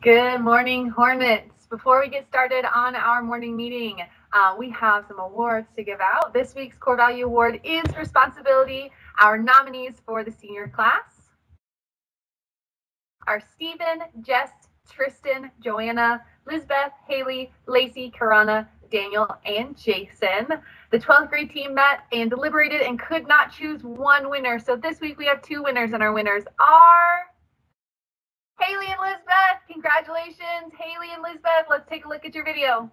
Good morning, Hornets. Before we get started on our morning meeting, we have some awards to give out. This week's Core Value Award is Responsibility. Our nominees for the senior class are Stephen, Jess, Tristan, Joanna, Lizbeth, Haley, Lacey, Karana, Daniel, and Jason. The 12th grade team met and deliberated and could not choose one winner. So this week we have two winners, and our winners are Haley and Lizbeth. Congratulations, Haley and Lizbeth. Let's take a look at your video.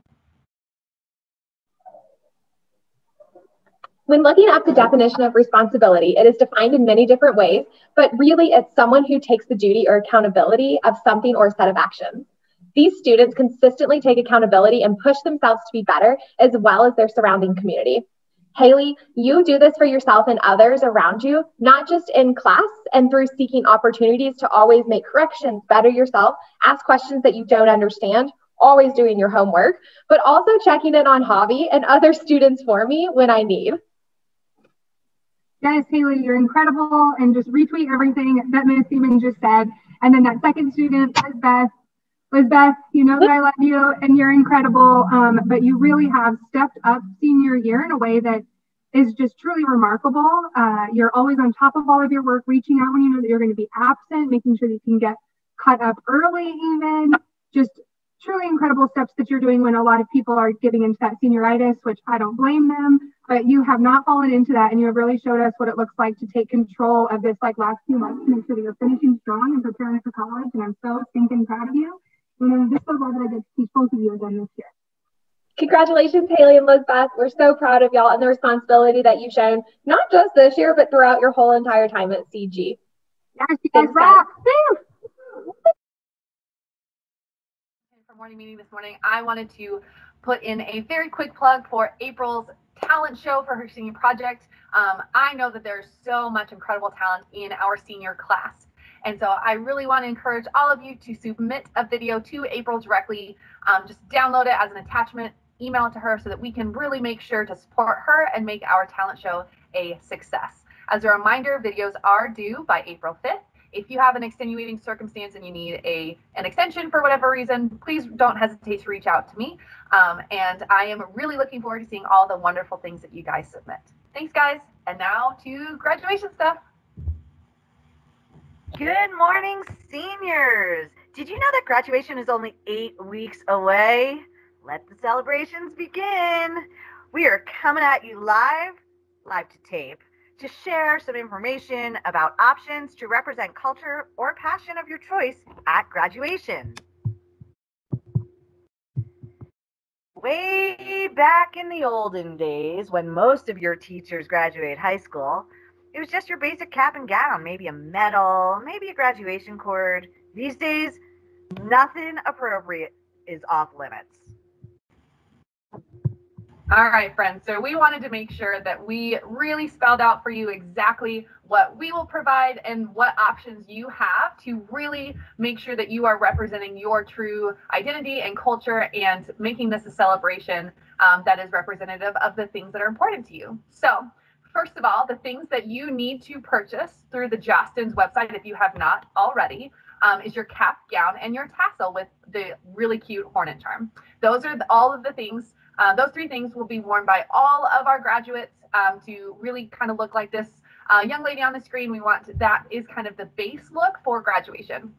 When looking up the definition of responsibility, it is defined in many different ways, but really it's someone who takes the duty or accountability of something or a set of actions. These students consistently take accountability and push themselves to be better, as well as their surrounding community. Haley, you do this for yourself and others around you, not just in class and through seeking opportunities to always make corrections, better yourself, ask questions that you don't understand, always doing your homework, but also checking in on Javi and other students for me when I need. Yes, Haley, you're incredible, and just retweet everything that Ms. Seaman just said. And then that second student, Lizbeth, you know that I love you and you're incredible, but you really have stepped up senior year in a way that is just truly remarkable. You're always on top of all of your work, reaching out when you know that you're going to be absent, making sure that you can get caught up early even. Just truly incredible steps that you're doing when a lot of people are getting into that senioritis, which I don't blame them, but you have not fallen into that, and you have really showed us what it looks like to take control of this last few months to make sure that you're finishing strong and preparing for college, and I'm so stinking proud of you. And I'm just so glad that I get to teach both of you again this year. Congratulations, Haley and Lizbeth. We're so proud of y'all and the responsibility that you've shown, not just this year, but throughout your whole entire time at CG. Yes, you guys rock. For morning meeting this morning, I wanted to put in a very quick plug for April's talent show for her senior project. I know that there's so much incredible talent in our senior class. And so I really want to encourage all of you to submit a video to April directly. Just download it as an attachment, email it to her so that we can really make sure to support her and make our talent show a success. As a reminder, videos are due by April 5th. If you have an extenuating circumstance and you need an extension for whatever reason, please don't hesitate to reach out to me. And I am really looking forward to seeing all the wonderful things that you guys submit. Thanks, guys. And now to graduation stuff. Good morning, seniors. Did you know that graduation is only 8 weeks away? Let the celebrations begin. We are coming at you live to tape, to share some information about options to represent culture or passion of your choice at graduation. Way back in the olden days, when most of your teachers graduate high school, it was just your basic cap and gown, maybe a medal, maybe a graduation cord. These days, nothing appropriate is off limits. All right, friends, so we wanted to make sure that we really spelled out for you exactly what we will provide and what options you have to really make sure that you are representing your true identity and culture and making this a celebration that is representative of the things that are important to you. So first of all, the things that you need to purchase through the Jostens website, if you have not already, is your cap, gown, and your tassel with the really cute hornet charm. Those are all of the things. Those three things will be worn by all of our graduates to really kind of look like this young lady on the screen. We want that is kind of the base look for graduation.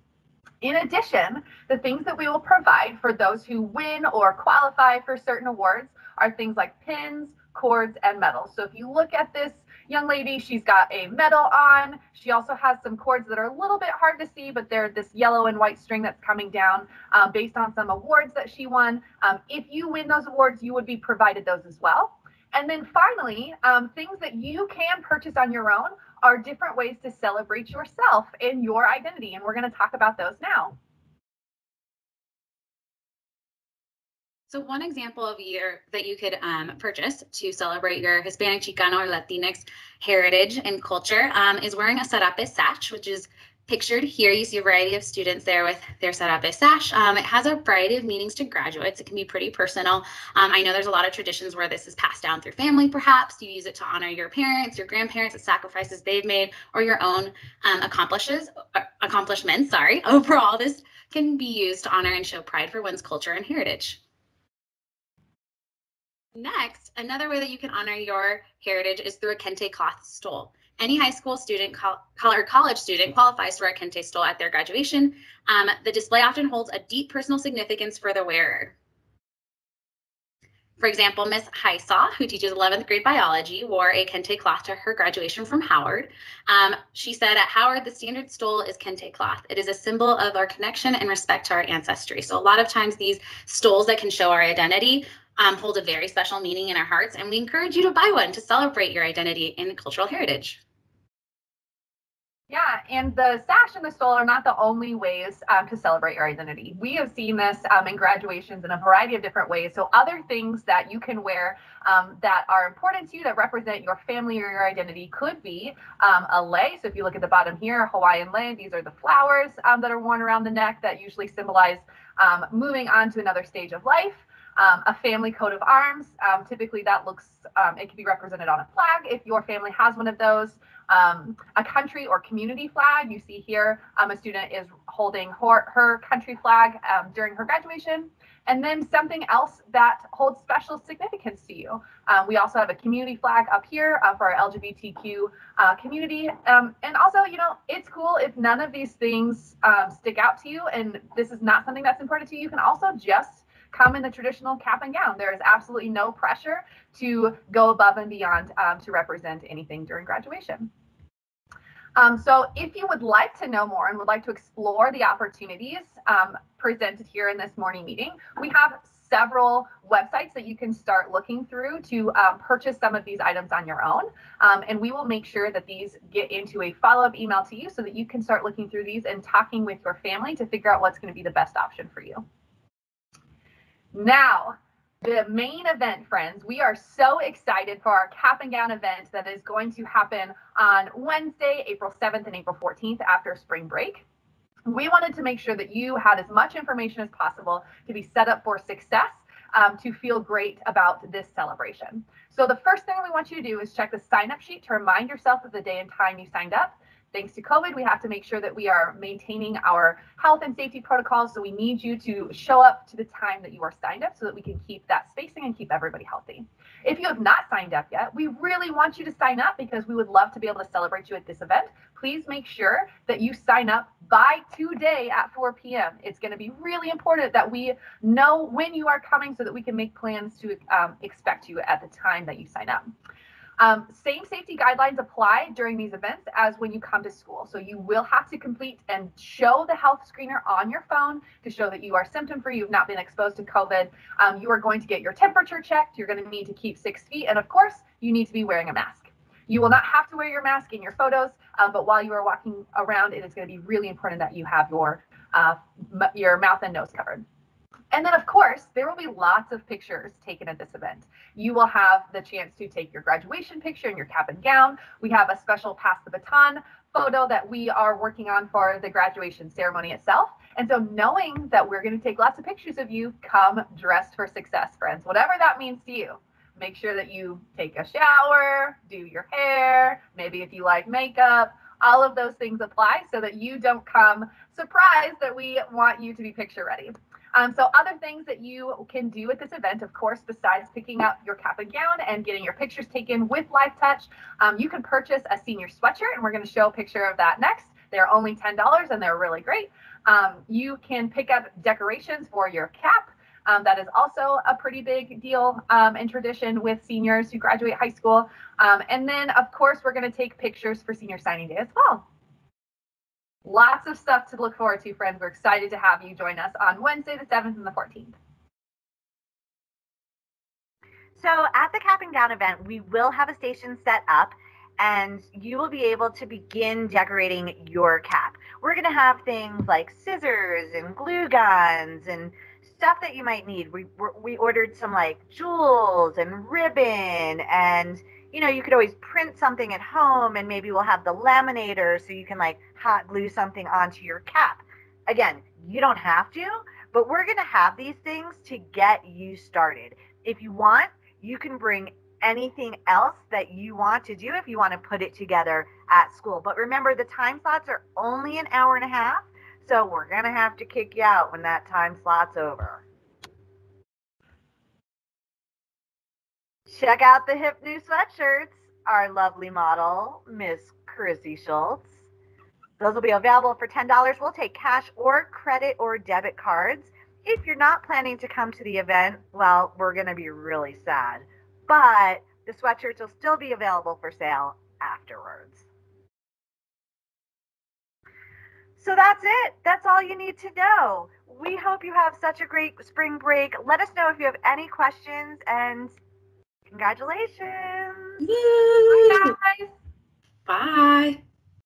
In addition, the things that we will provide for those who win or qualify for certain awards are things like pins, cords, and medals. So if you look at this young lady, she's got a medal on. She also has some cords that are a little bit hard to see, but they're this yellow and white string that's coming down based on some awards that she won. If you win those awards, you would be provided those as well. And then finally, things that you can purchase on your own are different ways to celebrate yourself and your identity. And we're going to talk about those now. So one example of year that you could purchase to celebrate your Hispanic, Chicano, or Latinx heritage and culture is wearing a sarape sash, which is pictured here. You see a variety of students there with their sarape sash. It has a variety of meanings to graduates. It can be pretty personal. I know there's a lot of traditions where this is passed down through family, perhaps. You use it to honor your parents, your grandparents, the sacrifices they've made, or your own accomplishments, overall. This can be used to honor and show pride for one's culture and heritage. Next, another way that you can honor your heritage is through a kente cloth stole. Any high school student or college student qualifies for a kente stole at their graduation. The display often holds a deep personal significance for the wearer. For example, Miss Hysaw, who teaches 11th grade biology, wore a kente cloth to her graduation from Howard. She said, at Howard, the standard stole is kente cloth. It is a symbol of our connection and respect to our ancestry. So a lot of times these stoles that can show our identity hold a very special meaning in our hearts, and we encourage you to buy one to celebrate your identity and cultural heritage. Yeah, and the sash and the stole are not the only ways to celebrate your identity. We have seen this in graduations in a variety of different ways. So other things that you can wear that are important to you, that represent your family or your identity, could be a lei. So if you look at the bottom here, Hawaiian lei, these are the flowers that are worn around the neck that usually symbolize moving on to another stage of life. A family coat of arms, typically that looks, it can be represented on a flag if your family has one of those. A country or community flag, you see here a student is holding her country flag during her graduation. And then something else that holds special significance to you. We also have a community flag up here for our LGBTQ community. And also, you know, it's cool if none of these things stick out to you and this is not something that's important to you. You can also just come in the traditional cap and gown. There is absolutely no pressure to go above and beyond to represent anything during graduation. So if you would like to know more and would like to explore the opportunities presented here in this morning meeting, we have several websites that you can start looking through to purchase some of these items on your own. And we will make sure that these get into a follow-up email to you so that you can start looking through these and talking with your family to figure out what's going to be the best option for you. Now, the main event, friends, we are so excited for our cap and gown event that is going to happen on Wednesday, April 7th and April 14th after spring break. We wanted to make sure that you had as much information as possible to be set up for success, to feel great about this celebration. So the first thing we want you to do is check the sign-up sheet to remind yourself of the day and time you signed up. Thanks to COVID, we have to make sure that we are maintaining our health and safety protocols. So we need you to show up to the time that you are signed up so that we can keep that spacing and keep everybody healthy. If you have not signed up yet, we really want you to sign up because we would love to be able to celebrate you at this event. Please make sure that you sign up by today at 4 p.m. It's going to be really important that we know when you are coming so that we can make plans to expect you at the time that you sign up. Same safety guidelines apply during these events as when you come to school. So you will have to complete and show the health screener on your phone to show that you are symptom-free, you've not been exposed to COVID. You are going to get your temperature checked. You're going to need to keep 6 feet. And of course, you need to be wearing a mask. You will not have to wear your mask in your photos, but while you are walking around, it is going to be really important that you have your mouth and nose covered. And then, of course, there will be lots of pictures taken at this event. You will have the chance to take your graduation picture in your cap and gown. We have a special pass the baton photo that we are working on for the graduation ceremony itself. And so knowing that we're going to take lots of pictures of you, come dressed for success, friends, whatever that means to you. Make sure that you take a shower, do your hair, maybe if you like makeup, all of those things apply so that you don't come surprised that we want you to be picture ready. So other things that you can do at this event, of course, besides picking up your cap and gown and getting your pictures taken with Live Touch, you can purchase a senior sweatshirt, and we're going to show a picture of that next. They're only $10 and they're really great. You can pick up decorations for your cap. That is also a pretty big deal and tradition with seniors who graduate high school. And then, of course, we're going to take pictures for senior signing day as well. Lots of stuff to look forward to, friends. We're excited to have you join us on Wednesday, the 7th and the 14th. So at the cap and gown event, we will have a station set up and you will be able to begin decorating your cap. We're going to have things like scissors and glue guns and stuff that you might need. We ordered some like jewels and ribbon, and you know, you could always print something at home and maybe we'll have the laminator so you can like hot glue something onto your cap. Again, you don't have to, but we're going to have these things to get you started. If you want, you can bring anything else that you want to do if you want to put it together at school. But remember, the time slots are only an hour and a half. So we're going to have to kick you out when that time slot's over. Check out the hip new sweatshirts. Our lovely model, Miss Chrissy Schultz. Those will be available for $10. We'll take cash or credit or debit cards. If you're not planning to come to the event, well, we're going to be really sad. But the sweatshirts will still be available for sale afterwards. So that's it. That's all you need to know. We hope you have such a great spring break. Let us know if you have any questions, and congratulations. Yay! Bye, guys. Bye.